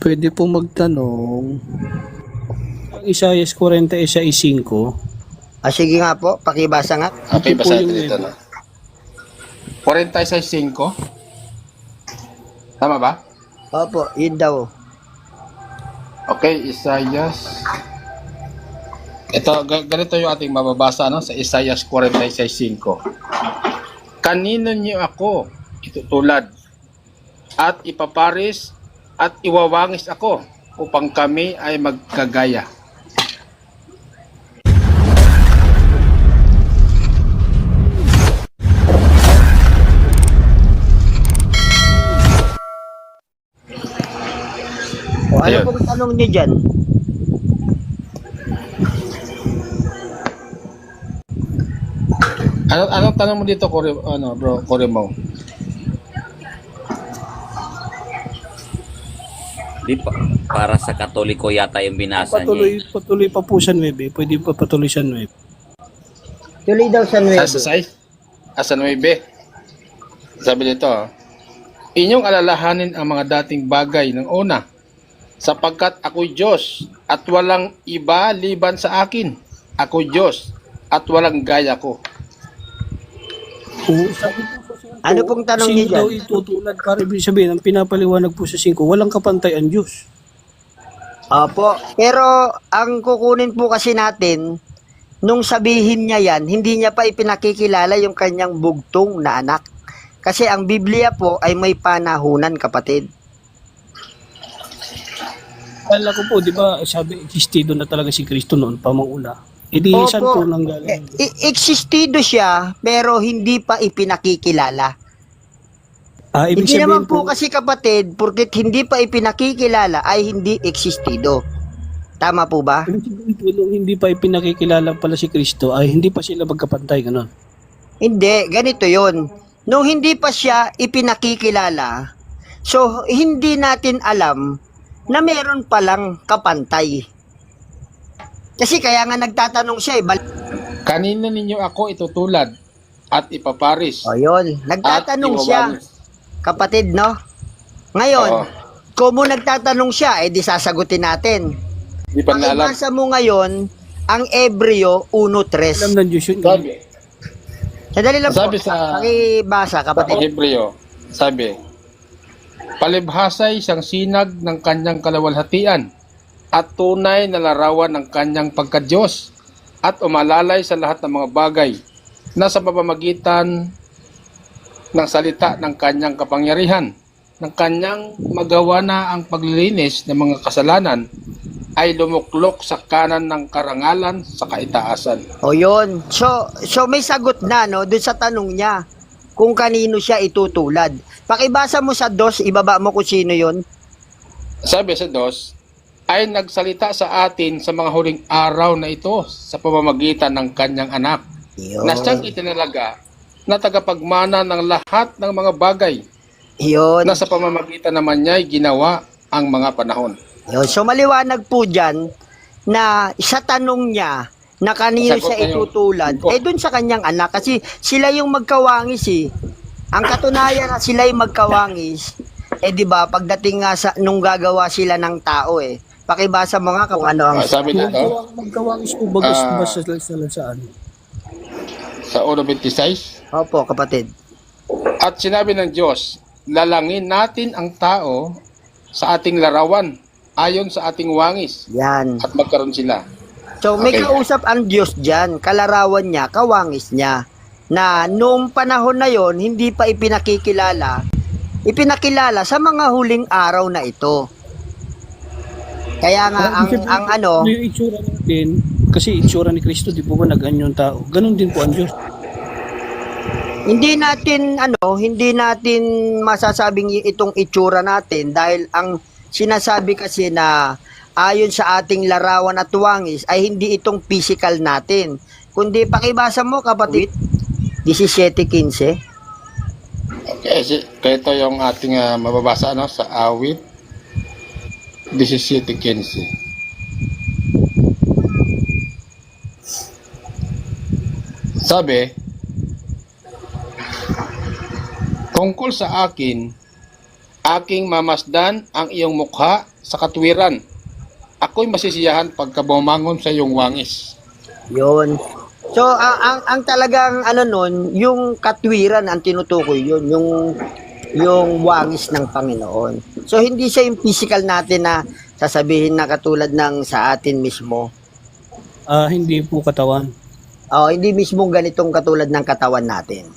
Pwede po magtanong, ang Isaias 46:5, Sige nga po, pakibasa nga. Okay, Ito po basahin yung dito web. na. 46:5. Tama ba? Opo, yun daw. Okay, Isaias. Ito, ganito yung ating mababasa sa Isaias 46:5. Kanino niyo ako itutulad at ipaparis at iwawangis ako upang kami ay magkagaya. Ano Ayun. pong tanong niyo dyan? Anong tanong mo dito, Corey Mo? Di pa, para sa Katoliko yata yung binasa niya. Patuloy pa po sa 9. Pwede pa patuloy sa 9. Tuloy daw sa nuevo. Sa 9. Sabi dito, inyong alalahanin ang mga dating bagay ng una, sapagkat ako'y Diyos at walang iba liban sa akin. Ako'y Diyos at walang gaya ko. Sabi po sa 5, Ano pong tanong niyo sino daw dyan? itutulad? Para ibig sabihin, ang pinapaliwanag po sa 5, walang kapantay ang Diyos. Opo, pero ang kukunin po kasi natin, nung sabihin niya yan, hindi niya pa ipinakikilala yung kanyang bugtong na anak. Kasi ang Biblia po ay may panahunan, kapatid. Kala ko po, di ba, sabi, existido na talaga si Kristo noon, pamanguna. Hindi Opo. saan po nang galing? Existido siya, pero hindi pa ipinakikilala. Ibig Hindi naman sabihin po kasi, kapatid, porket hindi pa ipinakikilala ay hindi existido. Tama po ba? ibig sabihin po, nung hindi pa ipinakikilala pala si Kristo, ay hindi pa sila magkapantay, gano'n. Hindi, ganito yon. Nung hindi pa siya ipinakikilala, so hindi natin alam na meron palang kapantay. Kasi kaya nga nagtatanong siya Kanino ninyo ako itutulad at ipaparis O yun, nagtatanong at siya, iwawangis? kapatid, no? Ngayon, Oo. kung nagtatanong siya, di sasagutin natin. Di pa na alam. Pakibasa mo ngayon, ang Ebreo 1:3. Alam ng Diyos yun. Sabi, Sadali lang Sabi po, sa- pakibasa, sa kapatid. Hebreo, sabi, palibhasay siyang sinag ng kanyang kalawalhatian at tunay na larawan ng kanyang pagka-Diyos at umalalay sa lahat ng mga bagay na sa pamamagitan ng salita ng kanyang kapangyarihan, ng kanyang magawa na ang paglilinis ng mga kasalanan ay lumuklok sa kanan ng karangalan sa kaitaasan. O yun. So may sagot na, no, doon sa tanong niya kung kanino siya itutulad. Pakibasa mo sa 2, ibaba mo kung sino yun. Sabi sa Dos, ay nagsalita sa atin sa mga huling araw na ito sa pamamagitan ng kanyang anak, Yun. na siyang itinalaga na tagapagmana ng lahat ng mga bagay, Yun. na sa pamamagitan naman niya ay ginawa ang mga panahon. Yun. So maliwanag po dyan na sa tanong niya na kanino Sagot siya na yun. itutulad, doon sa kanyang anak. Kasi sila yung magkawangis eh. Ang katunayan na sila yung magkawangis, di ba, pagdating nga sa, nung gagawa sila ng tao pakibasa mo nga kung ano ang... Sabi dito, Magkawangis po bagas ba sa saan? sa 1:26, Opo, kapatid. at sinabi ng Diyos, lalangin natin ang tao sa ating larawan, ayon sa ating wangis, Yan. at magkaroon sila. So may Okay. kausap ang Diyos dyan, kalarawan niya, kawangis niya, na noong panahon na yon hindi pa ipinakikilala sa mga huling araw na ito. Kaya nga ang ano, Yung itsura natin, kasi itsura ni Kristo, di po ba nag-anyong tao? Ganon din po ang Diyos. hindi natin masasabing itong itsura natin dahil ang sinasabi kasi na ayon sa ating larawan at wangis ay hindi itong physical natin. Kundi pakibasa mo, kapatid, 17:15. Okay, kaya ito yung ating mababasa sa awit 17:15. Sabi, tungkol sa akin, aking mamasdan ang iyong mukha sa katwiran. Ako'y masisiyahan pagka bumangon sa iyong wangis. Yun. So, ang talagang ano nun, yung katwiran ang tinutukoy yun, yung wangis ng Panginoon. So, hindi siya yung physical natin na sasabihin na katulad ng sa atin mismo. Hindi po katawan. Hindi mismo ganitong katulad ng katawan natin.